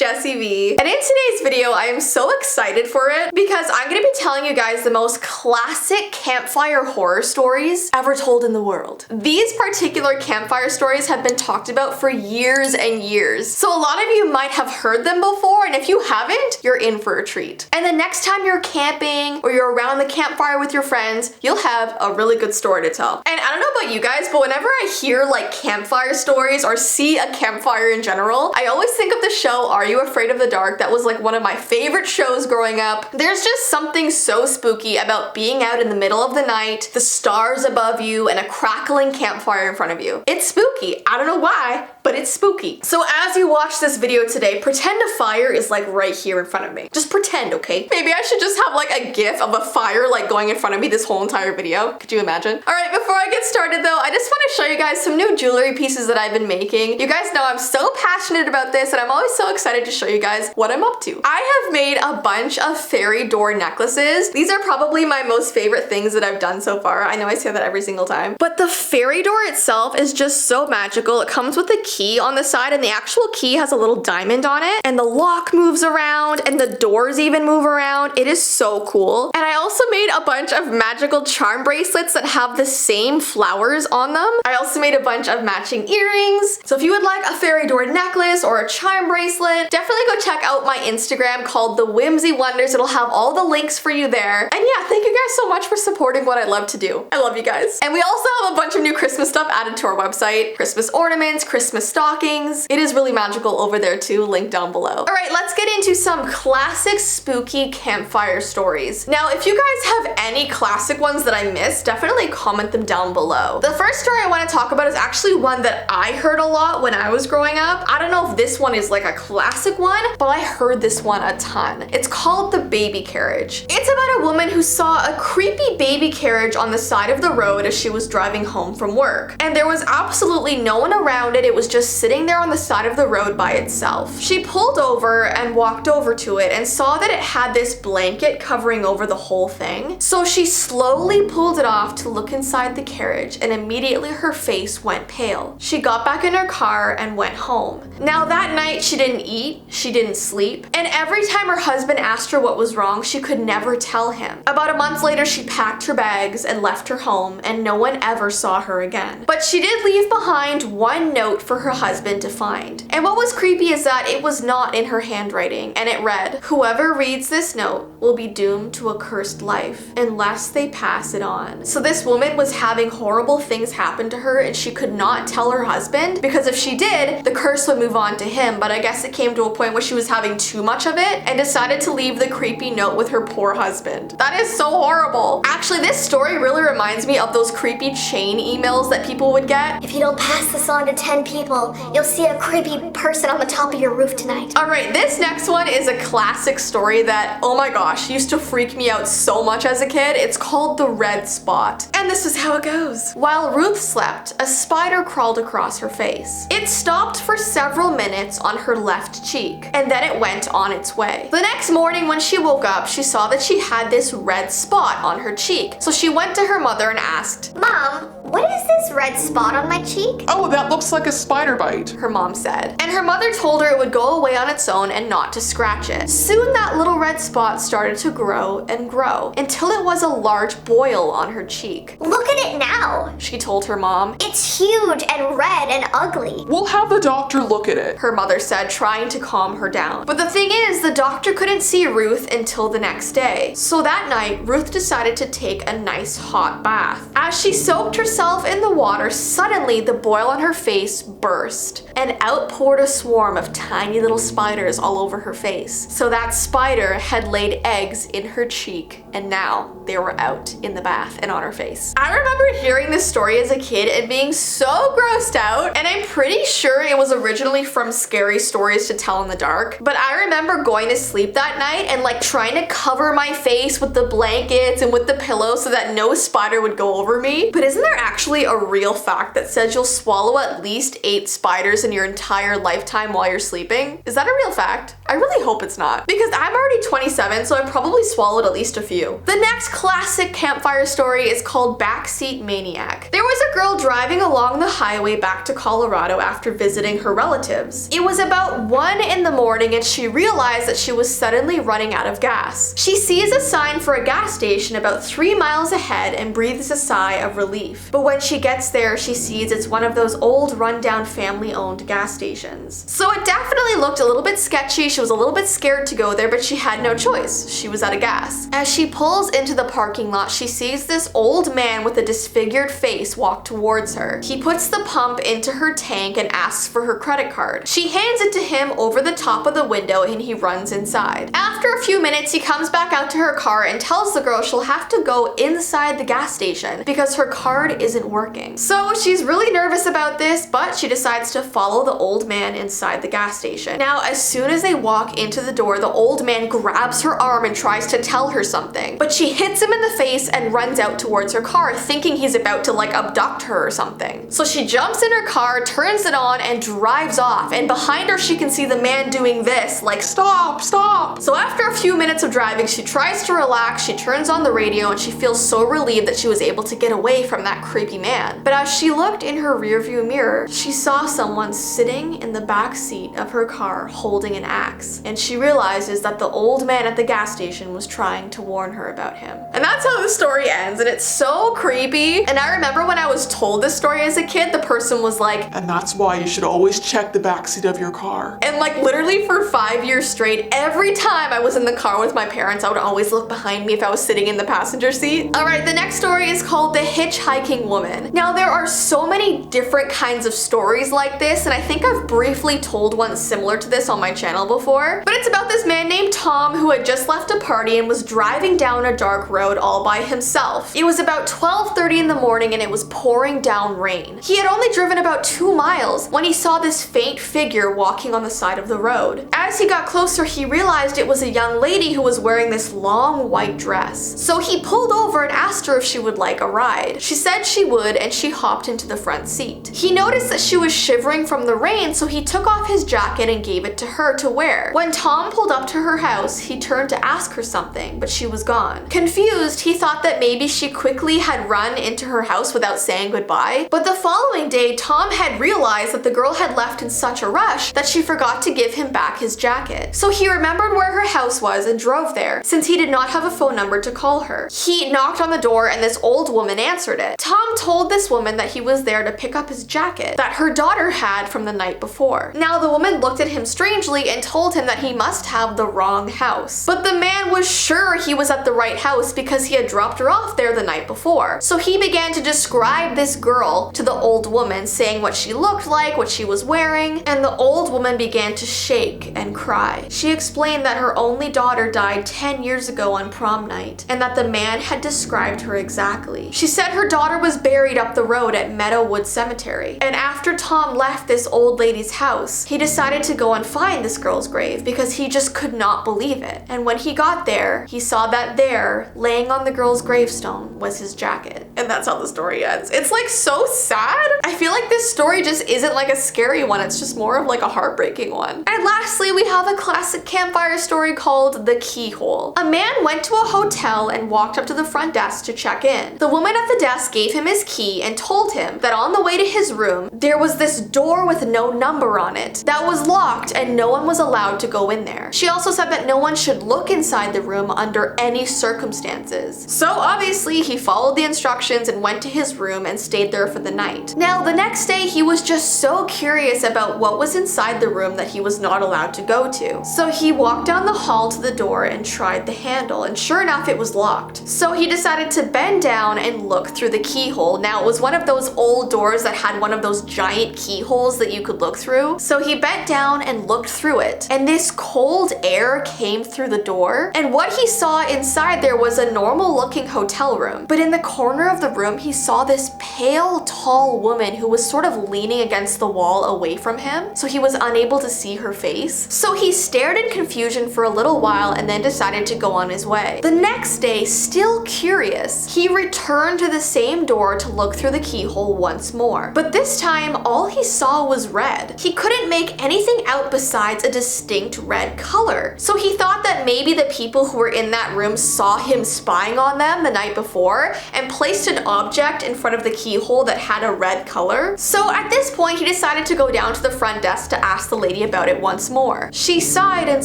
Jessii Vee, and in today's video I am so excited for it because I'm going to be telling you guys the most classic campfire horror stories ever told in the world. These particular campfire stories have been talked about for years and years, so a lot of you might have heard them before, and if you haven't, you're in for a treat. And the next time you're camping or you're around the campfire with your friends, you'll have a really good story to tell. And I don't know about you guys, but whenever I hear like campfire stories or see a campfire in general, I always think of the show Are You Afraid of the Dark? That was like one of my favorite shows growing up. There's just something so spooky about being out in the middle of the night, the stars above you, and a crackling campfire in front of you. It's spooky. I don't know why, but it's spooky. So as you watch this video today, pretend a fire is like right here in front of me. Just pretend, okay? Maybe I should just have like a gif of a fire like going in front of me this whole entire video. Could you imagine? All right, before I get started though, I just want to show you guys some new jewelry pieces that I've been making. You guys know I'm so passionate about this and I'm always so excited to show you guys what I'm up to. I have made a bunch of fairy door necklaces. These are probably my most favorite things that I've done so far. I know I say that every single time, but the fairy door itself is just so magical. It comes with a key on the side and the actual key has a little diamond on it, and the lock moves around and the doors even move around. It is so cool. And I also made a bunch of magical charm bracelets that have the same flowers on them. I also made a bunch of matching earrings. So if you would like a fairy door necklace or a charm bracelet, definitely go check out my Instagram called The Whimsy Wonders. It'll have all the links for you there. And yeah, thank you guys so much for supporting what I love to do. I love you guys. And we also have a bunch of new Christmas stuff added to our website. Christmas ornaments, Christmas stockings. It is really magical over there too, link down below. All right, let's get into some classic spooky campfire stories. Now, if you guys have any classic ones that I missed, definitely comment them down below. The first story I want to talk about is actually one that I heard a lot when I was growing up. I don't know if this one is like a classic one, but I heard this one a ton. It's called the baby carriage. It's about a woman who saw a creepy baby carriage on the side of the road as she was driving home from work. And there was absolutely no one around it. It was just sitting there on the side of the road by itself. She pulled over and walked over to it and saw that it had this blanket covering over the whole thing. So she slowly pulled it off to look inside the carriage, and immediately her face went pale. She got back in her car and went home. Now that night she didn't eat, she didn't sleep, and every time her husband asked her what was wrong, she could never tell him. About a month later, she packed her bags and left her home, and no one ever saw her again. But she did leave behind one note for her husband to find. And what was creepy is that it was not in her handwriting, and it read, "Whoever reads this note will be doomed to a cursed life unless they pass it on." So this woman was having horrible things happen to her and she could not tell her husband because if she did, the curse would move on to him. But I guess it came to a point where she was having too much of it and decided to leave the creepy note with her poor husband. That is so horrible. Actually, this story really reminds me of those creepy chain emails that people would get. "If you don't pass this on to 10 people, you'll see a creepy person on the top of your roof tonight." All right, this next one is a classic story that, oh my gosh, used to freak me out so much as a kid. It's called the red spot. And this is how it goes. While Ruth slept, a spider crawled across her face. It stopped for several minutes on her left cheek, and then it went on its way. The next morning when she woke up, she saw that she had this red spot on her cheek. So she went to her mother and asked, "Mom, what is this red spot on my cheek?" "Oh, that looks like a spider bite," her mom said. And her mother told her it would go away on its own and not to scratch it. Soon that little red spot started to grow and grow until it was a large boil on her cheek. "Look at it now," she told her mom. "It's huge and red and ugly." "We'll have the doctor look at it," her mother said, trying to calm her down. But the thing is, the doctor couldn't see Ruth until the next day. So that night, Ruth decided to take a nice hot bath. As she soaked herself in the water, suddenly the boil on her face burst and out poured a swarm of tiny little spiders all over her face. So that spider had laid eggs in her cheek, and now they were out in the bath and on her face. I remember hearing this story as a kid and being so grossed out, and I'm pretty sure it was originally from Scary Stories to Tell in the Dark, but I remember going to sleep that night and like trying to cover my face with the blankets and with the pillow so that no spider would go over me. But isn't there actually a real fact that says you'll swallow at least 8 meet spiders in your entire lifetime while you're sleeping? Is that a real fact? I really hope it's not, because I'm already 27, so I've probably swallowed at least a few. The next classic campfire story is called Backseat Maniac. There was a girl driving along the highway back to Colorado after visiting her relatives. It was about 1 in the morning and she realized that she was suddenly running out of gas. She sees a sign for a gas station about 3 miles ahead and breathes a sigh of relief. But when she gets there, she sees it's one of those old rundown family-owned gas stations. So it definitely looked a little bit sketchy. She was a little bit scared to go there, but she had no choice. She was out of gas. As she pulls into the parking lot, she sees this old man with a disfigured face walk towards her. He puts the pump into her tank and asks for her credit card. She hands it to him over the top of the window and he runs inside. After a few minutes, he comes back out to her car and tells the girl she'll have to go inside the gas station because her card isn't working. So she's really nervous about this, but she decides to follow the old man inside the gas station. Now, as soon as they walk into the door, the old man grabs her arm and tries to tell her something, but she hits him in the face and runs out towards her car, thinking he's about to like abduct her or something. So she jumps in her car, turns it on, and drives off. And behind her, she can see the man doing this, like, stop, stop. So after a few minutes of driving, she tries to relax, she turns on the radio, and she feels so relieved that she was able to get away from that creepy man. But as she looked in her rearview mirror, she saw someone sitting in the back seat of her car holding an axe. And she realizes that the old man at the gas station was trying to warn her about him. And that's how the story ends, and it's so creepy. And I remember when I was told this story as a kid, the person was like, and that's why you should always check the backseat of your car. And like literally for 5 years straight, every time I was in the car with my parents, I would always look behind me if I was sitting in the passenger seat. All right, the next story is called The Hitchhiking Woman. Now there are so many different kinds of stories like this, and I think I've briefly told one similar to this on my channel before, but it's about this man named Tom who had just left a party and was driving down a dark road all by himself. It was about 12:30 in the morning and it was pouring down rain. He had only driven about 2 miles when he saw this faint figure walking on the side of the road. As he got closer, he realized it was a young lady who was wearing this long white dress. So he pulled over and asked her if she would like a ride. She said she would, and she hopped into the front seat. He noticed that she was shivering from the rain, so he took off his jacket and gave it to her to wear. When Tom pulled up to her house, he turned to ask her something, but she was gone. Confused, he thought that maybe she quickly had run into her house without saying goodbye. But the following day, Tom had realized that the girl had left in such a rush that she forgot to give him back his jacket. So he remembered where her house was and drove there, since he did not have a phone number to call her. He knocked on the door and this old woman answered it. Tom told this woman that he was there to pick up his jacket that her daughter had from the night before. Now the woman looked at him strangely and told him that he must have the wrong house. But the man was sure he was at the right house because he had dropped her off there the night before. So he began to describe this girl to the old woman, saying what she looked like, what she was wearing, and the old woman began to shake and cry. She explained that her only daughter died 10 years ago on prom night, and that the man had described her exactly. She said her daughter was buried up the road at Meadowwood Cemetery. And after Tom left this old lady's house, he decided to go and find this girl's grave because he just could not believe it. And when he got there, he saw that there, laying on the girl's gravestone, was his jacket. And that's how the story ends. It's like so sad. I feel like this story just isn't like a scary one, it's just more of like a heartbreaking one. And lastly, we have a classic campfire story called The Keyhole. A man went to a hotel and walked up to the front desk to check in. The woman at the desk gave him his key and told him that on the way to his room, there was this door with no number on it that was locked and no one was allowed to go in there. She also said that no one should look inside the room under any circumstances. So obviously he followed the instructions and went to his room and stayed there for the night. Now the next day he was just so curious about what was inside the room that he was not allowed to go to. So he walked down the hall to the door and tried the handle, and sure enough it was locked. So he decided to bend down and look through the keyhole. Now it was one of those old doors that had one of those giant keyholes that you could look through. So he bent down and looked through it, and this cold air came through the door, and what he saw inside there was a normal looking hotel room. But in the corner of of the room, he saw this pale, tall woman who was sort of leaning against the wall away from him, so he was unable to see her face. So he stared in confusion for a little while and then decided to go on his way. The next day, still curious, he returned to the same door to look through the keyhole once more. But this time, all he saw was red. He couldn't make anything out besides a distinct red color. So he thought that maybe the people who were in that room saw him spying on them the night before and placed an object in front of the keyhole that had a red color. So at this point, he decided to go down to the front desk to ask the lady about it once more. She sighed and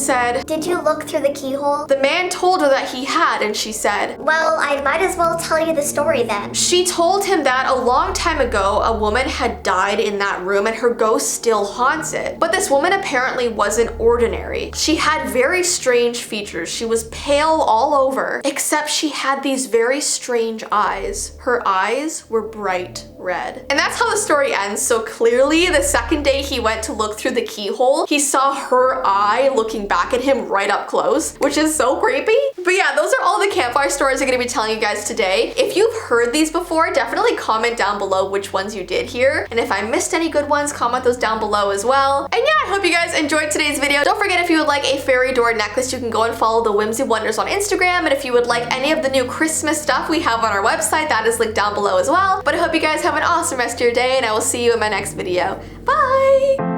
said, "Did you look through the keyhole?" The man told her that he had, and she said, "Well, I might as well tell you the story then." She told him that a long time ago, a woman had died in that room and her ghost still haunts it. But this woman apparently wasn't ordinary. She had very strange features. She was pale all over, except she had these very strange eyes. Her eyes were bright red. And that's how the story ends. So clearly, the second day he went to look through the keyhole, he saw her eye looking back at him right up close, which is so creepy. But yeah, those are all the campfire stories I'm gonna be telling you guys today. If you've heard these before, definitely comment down below which ones you did hear. And if I missed any good ones, comment those down below as well. And yeah, I hope you guys enjoyed today's video. Don't forget, if you would like a fairy door necklace, you can go and follow the Whimsy Wonders on Instagram. And if you would like any of the new Christmas stuff we have on our website, that is linked down below as well. But I hope you guys have an awesome rest of your day, and I will see you in my next video. Bye!